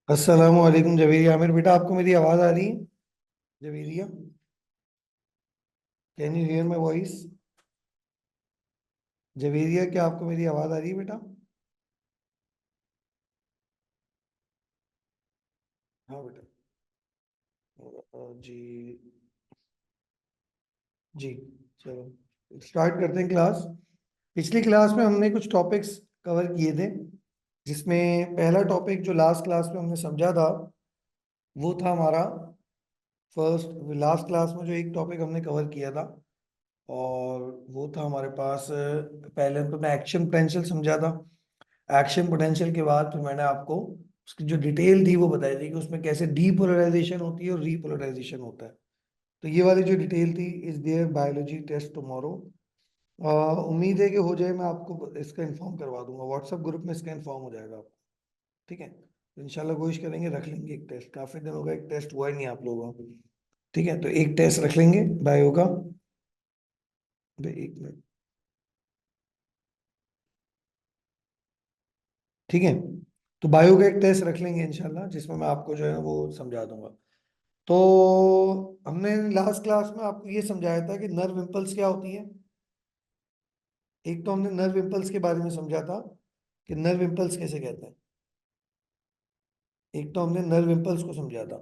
अस्सलाम वालेकुम जवेरिया आमिर बेटा, आपको मेरी आवाज़ आ रही है? Javeria, can you here my voice? Javeria, क्या आपको मेरी आवाज़ आ रही है बेटा? हाँ बेटा। जी। जी। चलो स्टार्ट करते हैं क्लास। पिछली क्लास में हमने कुछ टॉपिक्स कवर किए थे, जिसमें पहला टॉपिक जो लास्ट क्लास में हमने समझा था वो था हमारा फर्स्ट। लास्ट क्लास में जो एक टॉपिक हमने कवर किया था, और वो था हमारे पास पहले तो मैं एक्शन पोटेंशियल समझा था। एक्शन पोटेंशियल के बाद फिर मैंने आपको उसकी जो डिटेल थी वो बताई थी कि उसमें कैसे डीपोलराइजेशन होती है और रीपोलराइजेशन होता है। तो ये वाली जो डिटेल थी is there biology test tomorrow. उम्मीद है कि हो जाए, मैं आपको इसका इन्फॉर्म करवा दूंगा, व्हाट्सएप ग्रुप में इसका इन्फॉर्म हो जाएगा आपको। ठीक है, तो इंशाल्लाह कोशिश करेंगे, रख लेंगे एक टेस्ट। काफ़ी दिन हो गया एक टेस्ट हुआ ही नहीं आप लोगों को। ठीक है, तो एक टेस्ट रख लेंगे बायो का। एक मिनट। ठीक है, तो बायो का एक टेस्ट रख लेंगे इंशाल्लाह, जिसमें मैं आपको जो है वो समझा दूंगा। तो हमने लास्ट क्लास में आपको ये समझाया था कि नर्व इम्पल्स क्या होती है। एक तो हमने नर्व इम्पल्स के बारे में समझा था कि नर्व इम्पल्स कैसे कहते हैं। एक तो हमने नर्व इम्पल्स को समझा था,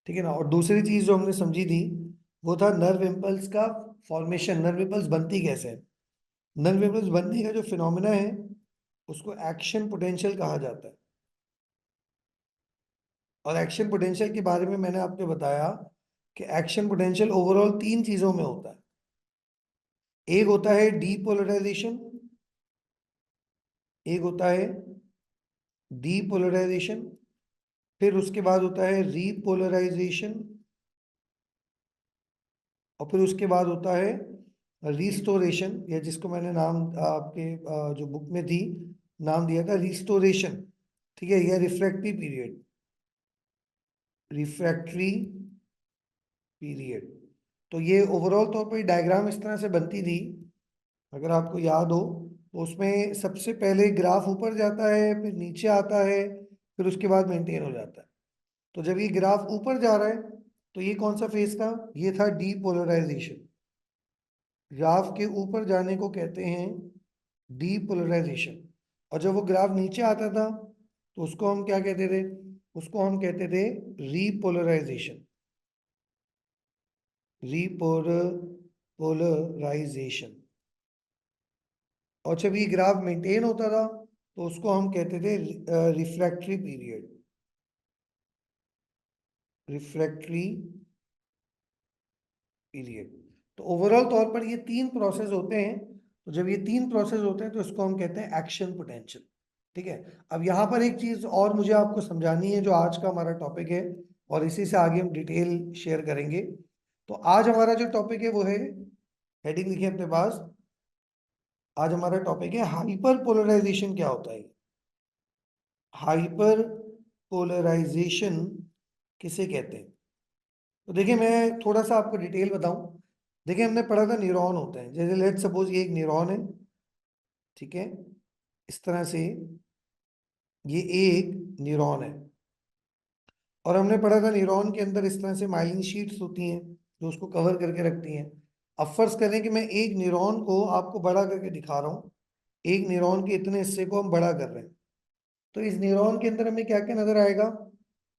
ठीक है ना। और दूसरी चीज जो हमने समझी थी वो था नर्व इम्पल्स का फॉर्मेशन, नर्व इम्पल्स बनती कैसे है। नर्व इम्पल्स बनने का जो फिनोमिना है उसको एक्शन पोटेंशियल कहा जाता है। और एक्शन पोटेंशियल के बारे में मैंने आपको बताया कि एक्शन पोटेंशियल ओवरऑल तीन चीजों में होता है। एक होता है डीपोलराइजेशन, एक होता है डीपोलराइजेशन, फिर उसके बाद होता है रीपोलराइजेशन, और फिर उसके बाद होता है रिस्टोरेशन, या जिसको मैंने नाम आपके जो बुक में थी नाम दिया था रिस्टोरेशन। ठीक है, या रिफ्रैक्टिव पीरियड, रिफ्रैक्टरी पीरियड। तो ये ओवरऑल तौर पर डायग्राम इस तरह से बनती थी, अगर आपको याद हो। तो उसमें सबसे पहले ग्राफ ऊपर जाता है, फिर नीचे आता है, फिर उसके बाद मेंटेन हो जाता है। तो जब ये ग्राफ ऊपर जा रहा है तो ये कौन सा फेज था? ये था डीपोलराइजेशन। ग्राफ के ऊपर जाने को कहते हैं डीपोलराइजेशन। और जब वो ग्राफ नीचे आता था तो उसको हम क्या कहते थे? उसको हम कहते थे रीपोलराइजेशन। रीपोलराइजेशन। और जब ये ग्राफ मेंटेन होता था तो उसको हम कहते थे रिफ्रैक्टरी पीरियड। Refractory period. तो ओवरऑल तौर पर ये तीन प्रोसेस होते हैं। तो जब ये तीन प्रोसेस होते हैं तो इसको हम कहते हैं एक्शन पोटेंशियल। ठीक है, अब यहाँ पर एक चीज और मुझे आपको समझानी है, जो आज का हमारा टॉपिक है, और इसी से आगे हम डिटेल शेयर करेंगे। तो आज हमारा जो टॉपिक है वो है, हेडिंग लिखिए अपने पास। आज हमारा टॉपिक है हाइपर पोलराइजेशन क्या होता है। हाइपर पोलराइजेशन किसे कहते हैं? तो देखिए, मैं थोड़ा सा आपको डिटेल बताऊं। देखिए, हमने पढ़ा था न्यूरॉन होते हैं, जैसे लेट सपोज ये एक न्यूरॉन है। ठीक है, इस तरह से ये एक न्यूरॉन है। और हमने पढ़ा था न्यूरॉन के अंदर इस तरह से माइलिन शीट्स होती हैं जो उसको कवर करके रखती हैं। अब फर्ज करें कि मैं एक न्यूरॉन को आपको बड़ा करके दिखा रहा हूँ, एक न्यूरॉन के इतने हिस्से को हम बड़ा कर रहे हैं। तो इस न्यूरॉन के अंदर हमें क्या क्या नजर आएगा?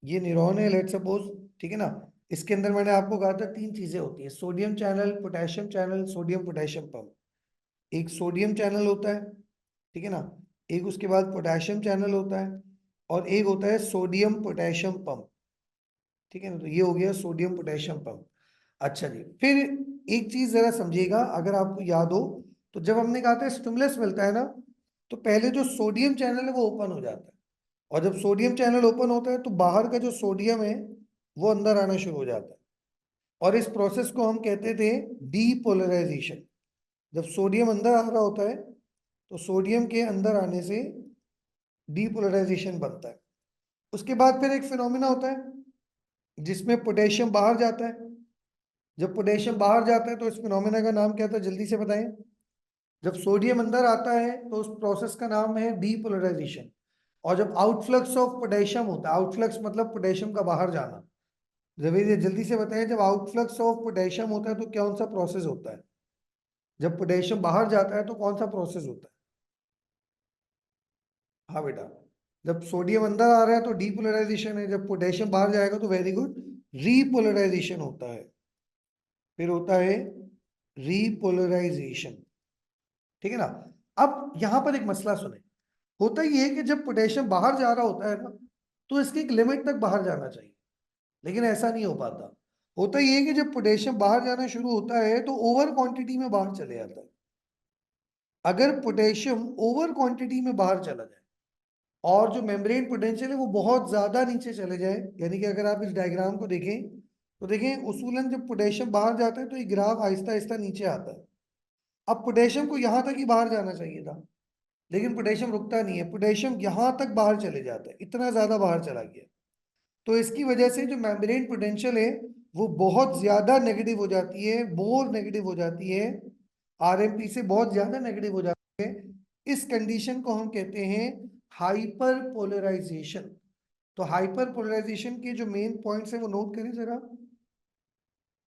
ये न्यूरॉन है लेट सपोज, ठीक है ना। इसके अंदर मैंने आपको कहा था तीन चीजें होती हैं, sodium channel, potassium channel, sodium potassium pump. एक सोडियम चैनल होता है, ठीक है ना। एक उसके बाद पोटेशियम चैनल होता है, और एक होता है सोडियम पोटेशियम पंप। ठीक है ना, तो ये हो गया सोडियम पोटेशियम पंप। अच्छा जी, फिर एक चीज जरा समझिएगा, अगर आपको याद हो, तो जब हमने कहा था स्टिमुलस मिलता है ना, तो पहले जो सोडियम चैनल है वो ओपन हो जाता है। और जब सोडियम चैनल ओपन होता है तो बाहर का जो सोडियम है वो अंदर आना शुरू हो जाता है। और इस प्रोसेस को हम कहते थे डीपोलराइजेशन। जब सोडियम अंदर आ रहा होता है तो सोडियम के अंदर आने से डीपोलराइजेशन बनता है। उसके बाद फिर एक फिनोमिना होता है जिसमें पोटेशियम बाहर जाता है। जब पोटेशियम बाहर जाता है तो इस फिनोमिना का नाम क्या था, जल्दी से बताएं। जब सोडियम अंदर आता है तो उस प्रोसेस का नाम है डीपोलराइजेशन। और जब आउटफ्लक्स ऑफ पोटेशियम होता है, आउटफ्लक्स मतलब पोटेशियम का बाहर जाना, जब ये जल्दी से बताएं, जब आउटफ्लक्स ऑफ पोटेशियम होता है तो कौन सा प्रोसेस होता है? जब पोटेशियम बाहर जाता है तो कौन सा प्रोसेस होता है? हाँ बेटा, जब सोडियम अंदर आ रहा है तो डीपोलराइजेशन है, जब पोटेशियम बाहर जाएगा तो वेरी गुड, रीपोलराइजेशन होता है। फिर होता है रीपोलराइजेशन, ठीक है ना। अब यहां पर एक मसला सुने, होता ये है कि जब पोटेशियम बाहर जा रहा होता है ना, तो इसकी एक लिमिट तक बाहर जाना चाहिए, लेकिन ऐसा नहीं हो पाता। होता ये है कि जब पोटेशियम बाहर जाना शुरू होता है तो ओवर क्वांटिटी में बाहर चले जाता है। अगर पोटेशियम ओवर क्वांटिटी में बाहर चला जाए और जो मेम्ब्रेन पोटेंशियल है वो बहुत ज्यादा नीचे चले जाए, यानी कि अगर आप इस डायग्राम को देखें तो देखें उसूलन जब पोटेशियम बाहर जाता है तो ये ग्राफ आहिस्ता आहिस्ता नीचे आता है। अब पोटेशियम को यहां तक ही बाहर जाना चाहिए था, लेकिन पोटेशियम रुकता नहीं है, पोटेशियम यहां तक बाहर चले जाता है, इतना ज्यादा बाहर चला गया। तो इसकी वजह से जो मेम्ब्रेन पोटेंशियल है वो बहुत ज्यादा नेगेटिव हो जाती है, मोर नेगेटिव हो जाती है, आरएमपी से बहुत ज्यादा नेगेटिव हो जाती है। इस कंडीशन को हम कहते हैं हाइपर पोलराइजेशन। तो हाइपर पोलराइजेशन के जो मेन पॉइंट्स है वो नोट करें जरा।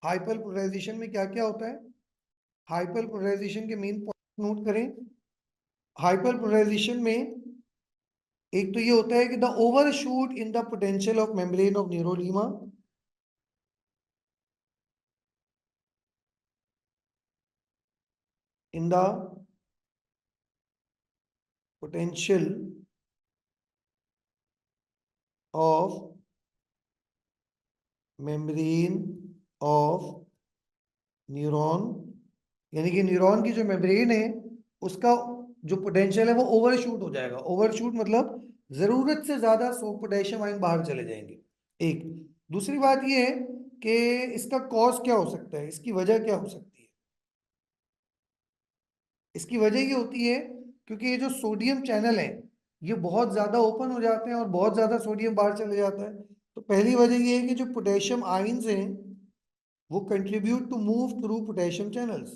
हाइपर पोलराइजेशन में क्या क्या होता है? हाइपर पोलराइजेशन के मेन पॉइंट नोट करें। हाइपर पोलराइजेशन में एक तो ये होता है कि the overshoot in the potential of membrane of neurilemma, in the potential of membrane of neuron, यानी कि न्यूरॉन की जो मेम्ब्रेन है उसका जो पोटेंशियल है वो ओवरशूट हो जाएगा। ओवरशूट मतलब जरूरत से ज्यादा पोटेशियम आयन बाहर चले जाएंगे। एक दूसरी बात ये है कि इसका कॉज क्या हो सकता है, इसकी वजह क्या हो सकती है? इसकी वजह ये होती है क्योंकि ये जो सोडियम चैनल है ये बहुत ज्यादा ओपन हो जाते हैं और बहुत ज्यादा सोडियम बाहर चले जाता है। तो पहली वजह ये है कि जो पोटेशियम आयंस हैं वो contribute to move through potassium channels,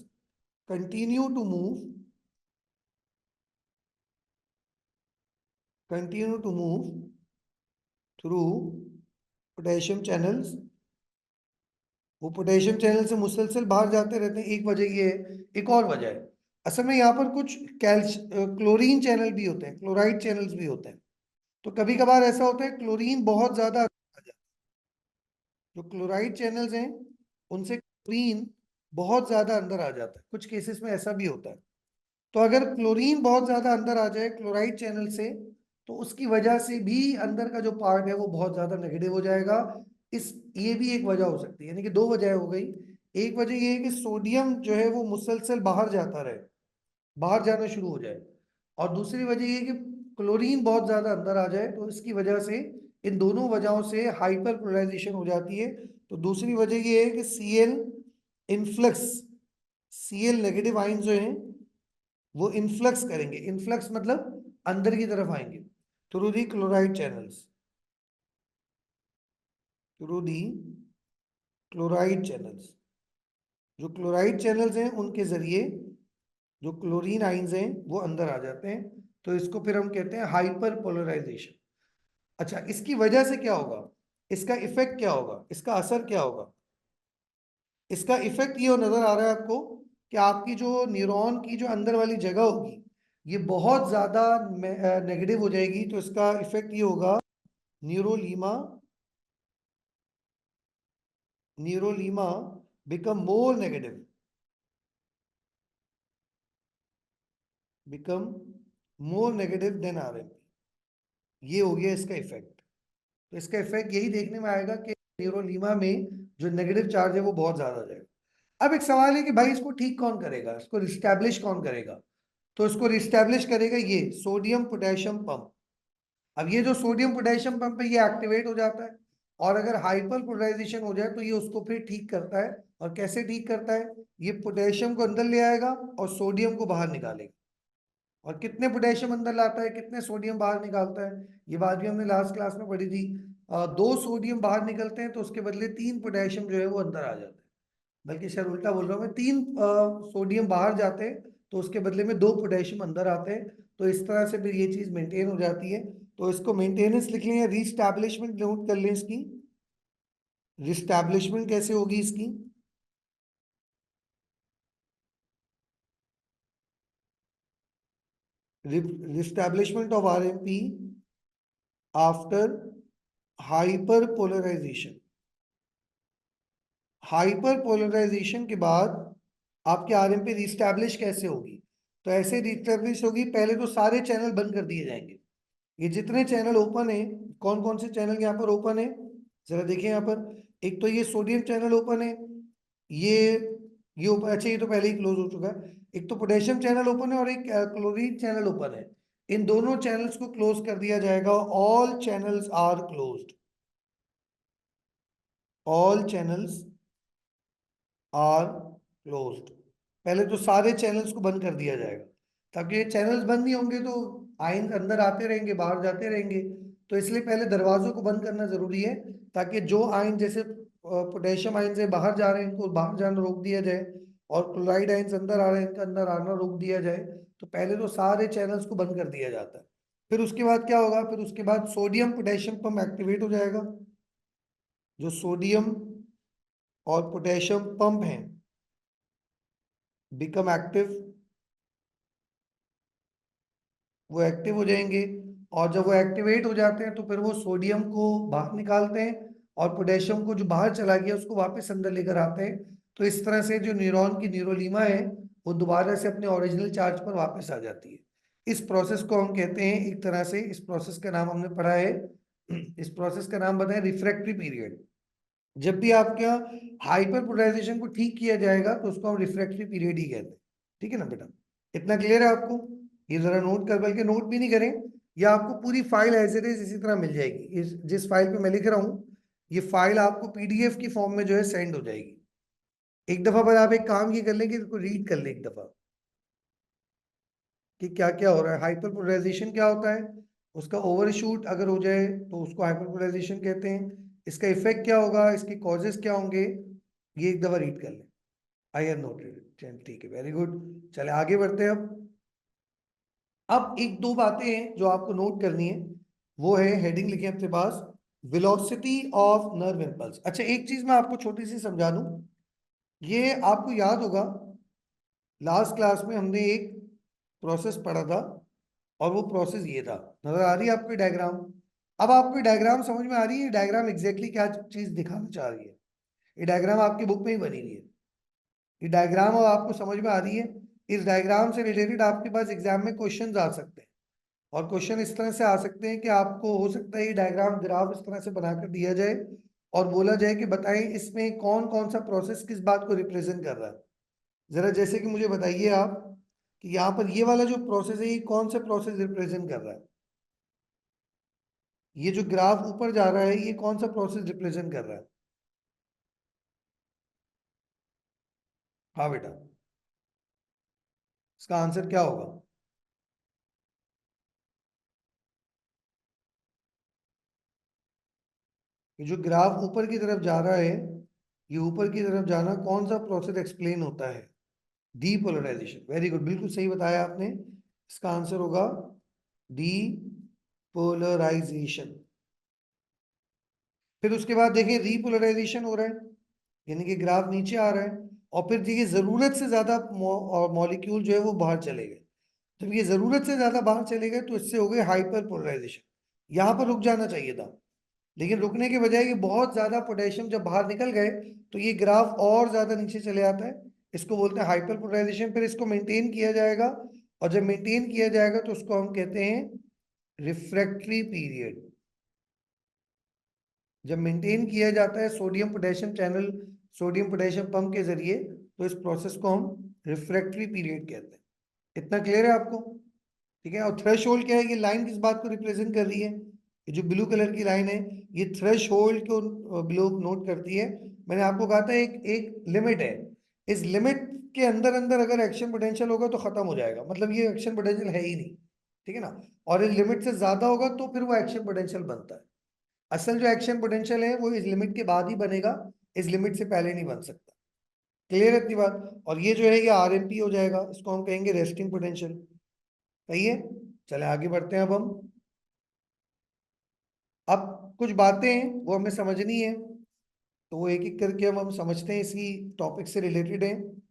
continue to move, continue to move through potassium channels. वो पोटेशियम चैनल से मुसलसल बाहर जाते रहते हैं, एक वजह ये है। एक और वजह है, असल में यहाँ पर कुछ क्लोरीन चैनल भी होते हैं, क्लोराइड चैनल्स भी होते हैं। तो कभी कभार ऐसा होता है क्लोरीन बहुत ज्यादा आ जाता है, जो क्लोराइड चैनल्स हैं उनसे क्लोरीन बहुत ज्यादा अंदर आ जाता है, कुछ केसेस में ऐसा भी होता है। तो अगर क्लोरीन बहुत ज्यादा अंदर आ जाए क्लोराइड चैनल से, तो उसकी वजह से भी अंदर का जो पार्ट है वो बहुत ज्यादा नेगेटिव हो जाएगा। इस ये भी एक वजह हो सकती है, यानी कि दो वजह हो गई। एक वजह ये है कि सोडियम जो है वो मुसलसल बाहर जाता रहे, बाहर जाना शुरू हो जाए, और दूसरी वजह ये है कि क्लोरीन बहुत ज्यादा अंदर आ जाए। तो इसकी वजह से, इन दोनों वजहों से हाइपर पोलराइजेशन हो जाती है। तो दूसरी वजह ये है कि CL influx, CL negative ion जो हैं वो इन्फ्लक्स करेंगे, इन्फ्लक्स मतलब अंदर की तरफ आएंगे through the chloride channels, through the chloride channels. जो क्लोराइड चैनल्स हैं उनके जरिए जो क्लोरीन आइंस हैं वो अंदर आ जाते हैं। तो इसको फिर हम कहते हैं हाइपर पोलराइजेशन। अच्छा, इसकी वजह से क्या होगा, इसका इफेक्ट क्या होगा, इसका असर क्या होगा? इसका इफेक्ट ये नजर आ रहा है आपको कि आपकी जो न्यूरॉन की जो अंदर वाली जगह होगी ये बहुत ज्यादा नेगेटिव हो जाएगी। तो इसका इफेक्ट ये होगा, neurilemma, neurilemma become more negative, become more negative than RMP. ये हो गया इसका इफेक्ट। तो इसका इफेक्ट यही देखने में आएगा कि न्यूरोलीमा में जो नेगेटिव चार्ज है वो बहुत ज्यादा जाएगा। अब एक सवाल है कि भाई इसको ठीक कौन करेगा, इसको रिस्टैब्लिश कौन करेगा? तो इसको रिस्टैब्लिश करेगा ये सोडियम पोटेशियम पंप। अब ये जो सोडियम पोटेशियम पंप है ये एक्टिवेट हो जाता है, और अगर हाइपर पोलराइजेशन हो जाए तो ये उसको फिर ठीक करता है। और कैसे ठीक करता है? ये पोटेशियम को अंदर ले आएगा और सोडियम को बाहर निकालेगा। और कितने पोटेशियम अंदर लाता है, कितने सोडियम बाहर निकालता है, ये बात भी हमने लास्ट क्लास में पढ़ी थी। दो सोडियम बाहर निकलते हैं तो उसके बदले तीन पोटेशियम जो है वो अंदर आ जाता है। बल्कि शायद उल्टा बोल रहा हूँ मैं, तीन सोडियम बाहर जाते हैं तो उसके बदले में दो पोटेशियम अंदर आते हैं। तो इस तरह से फिर ये चीज मेंटेन हो जाती है। तो इसको मेंटेनेंस लिख लें या रीस्टैब्लिशमेंट नोट कर लें इसकी। रिस्टैब्लिशमेंट कैसे होगी इसकी? Reestablishment of RMP after hyperpolarization. Hyperpolarization के बाद आपके आरएमपी रिस्टैब्लिश कैसे होगी? तो ऐसे रिस्टैब्लिश होगी, पहले तो सारे चैनल बंद कर दिए जाएंगे। ये जितने चैनल ओपन है, कौन कौन से चैनल यहाँ पर ओपन है जरा देखिए यहाँ पर। एक तो ये सोडियम चैनल ओपन है, ये ये ओपन, अच्छा ये तो पहले ही क्लोज हो चुका है। एक तो पोटेशियम चैनल ओपन है और एक क्लोरीन चैनल ओपन है। इन दोनों चैनल्स को क्लोज कर दिया जाएगा। All channels are closed. All channels are closed. पहले तो सारे चैनल्स को बंद कर दिया जाएगा, ताकि ये चैनल्स बंद नहीं होंगे तो आयन अंदर आते रहेंगे, बाहर जाते रहेंगे। तो इसलिए पहले दरवाजों को बंद करना जरूरी है, ताकि जो आयन जैसे पोटेशियम आयन से बाहर जा रहे हैं इनको बाहर जाना रोक दिया जाए, और क्लोराइड आयन अंदर आ रहे हैं इनका अंदर आना रोक दिया जाए। तो पहले तो सारे चैनल्स को बंद कर दिया जाता है। फिर उसके बाद क्या होगा? फिर उसके बाद सोडियम पोटेशियम पंप एक्टिवेट हो जाएगा। जो सोडियम और पोटेशियम पंप हैं बिकम एक्टिव, वो एक्टिव हो जाएंगे। और जब वो एक्टिवेट हो जाते हैं तो फिर वो सोडियम को बाहर निकालते हैं, और पोटेशियम को जो बाहर चला गया उसको वापस अंदर लेकर आते हैं। तो इस तरह से जो न्यूरॉन की न्यूरोलीमा है वो दोबारा से अपने ओरिजिनल चार्ज पर वापस आ जाती है। इस प्रोसेस को हम कहते हैं, एक तरह से इस प्रोसेस का नाम हमने पढ़ा है, इस प्रोसेस का नाम बताया रिफ्रैक्टरी पीरियड। जब भी आपके यहाँ हाइपर पोलराइजेशन को ठीक किया जाएगा तो उसको हम रिफ्रैक्टरी पीरियड ही कहते हैं। ठीक है ना बेटा? इतना क्लियर है आपको? ये जरा नोट कर, बल्कि नोट भी नहीं करें, या आपको पूरी फाइल एज इट इज इसी तरह मिल जाएगी। इस जिस फाइल पे मैं लिख रहा हूँ, ये फाइल आपको पीडीएफ की फॉर्म में जो है सेंड हो जाएगी। एक दफा पर आप एक काम ये कर लें कि इसको रीड कर लें एक दफा, कि क्या क्या हो रहा है। हाइपर पोलराइजेशन क्या होता है, उसका ओवरशूट अगर हो जाए तो उसको हाइपर पोलराइजेशन कहते हैं। इसका इफेक्ट क्या होगा, इसके कॉजेस क्या होंगे, ये एक दफा रीड कर लें। आई हैव नोटेड, ठीक है, वेरी गुड। चले आगे बढ़ते हैं। अब एक दो बातें हैं जो आपको नोट करनी है, वो है हेडिंग लिखे अपने पास, वेलोसिटी ऑफ नर्व इम्पल्स। अच्छा एक चीज मैं आपको छोटी सी समझा दूं, ये आपको याद होगा लास्ट क्लास में हमने एक प्रोसेस पढ़ा था, और वो प्रोसेस ये था। नजर आ रही है आपको डायग्राम? अब आपको डायग्राम समझ में आ रही है डायग्राम एग्जैक्टली क्या चीज दिखाना चाह रही है? ये डायग्राम आपकी बुक में ही बनी हुई है। ये डायग्राम अब आपको समझ में आ रही है? इस डायग्राम से रिलेटेड आपके पास एग्जाम में क्वेश्चंस आ सकते हैं, और क्वेश्चन इस तरह से आ सकते हैं कि आपको हो सकता है ये डायग्राम ग्राफ इस तरह से बनाकर दिया जाए और बोला जाए कि बताएं इसमें कौन कौन सा प्रोसेस किस बात को रिप्रेजेंट कर रहा है। जरा जैसे कि मुझे बताइए आप कि यहाँ पर ये वाला जो प्रोसेस है ये कौन सा प्रोसेस रिप्रेजेंट कर रहा है? ये जो ग्राफ ऊपर जा रहा है ये कौन सा प्रोसेस रिप्रेजेंट कर रहा है? हाँ बेटा, इसका आंसर क्या होगा? ये जो ग्राफ ऊपर की तरफ जा रहा है, ये ऊपर की तरफ जाना कौन सा प्रोसेस एक्सप्लेन होता है? डीपोलराइजेशन। वेरी गुड, बिल्कुल सही बताया आपने। इसका आंसर होगा डीपोलराइजेशन। फिर उसके बाद देखिए रीपोलराइजेशन हो रहा है, यानी कि ग्राफ नीचे आ रहा है, और फिर देखिए जरूरत से ज्यादा मॉलिक्यूल जो है वो बाहर चले गए। जब ये जरूरत से ज्यादा बाहर चले गए तो इससे हो गए हाइपर पोलराइजेशन। यहाँ पर रुक जाना चाहिए था, लेकिन रुकने के बजाय ये बहुत ज्यादा पोटेशियम जब बाहर निकल गए तो ये ग्राफ और ज्यादा नीचे चले आता है। इसको बोलते हैं हाइपर पोलराइजेशन। फिर इसको मेंटेन किया जाएगा, और जब मेंटेन किया जाएगा तो उसको हम कहते हैं रिफ्रैक्टरी पीरियड। जब मेंटेन किया जाता है sodium potassium channel, sodium potassium pump के जरिए, तो इस प्रोसेस को हम रिफ्रैक्टरी पीरियड कहते हैं। इतना क्लियर है आपको? ठीक है। और थ्रेश होल्ड क्या है, ये लाइन किस बात को रिप्रेजेंट कर रही है? ये जो ब्लू कलर की लाइन है ये थ्रेश होल्ड को ब्लू नोट करती है। मैंने आपको कहा था एक एक लिमिट है, इस लिमिट के अंदर अंदर अगर एक्शन पोटेंशियल होगा तो खत्म हो जाएगा, मतलब ये एक्शन पोटेंशियल है ही नहीं। ठीक है ना? और इस लिमिट से ज्यादा होगा तो फिर वो एक्शन पोटेंशियल बनता है। असल जो एक्शन पोटेंशियल है वो इस लिमिट के बाद ही बनेगा, इस लिमिट से पहले नहीं बन सकता। क्लियर है इतनी बात? और ये जो है ये आरएमपी हो जाएगा, इसको हम कहेंगे रेस्टिंग पोटेंशियल। सही है। चले आगे बढ़ते हैं अब हम। अब कुछ बातें वो हमें समझनी है, तो वो एक एक करके हम समझते हैं, इसी टॉपिक से रिलेटेड है।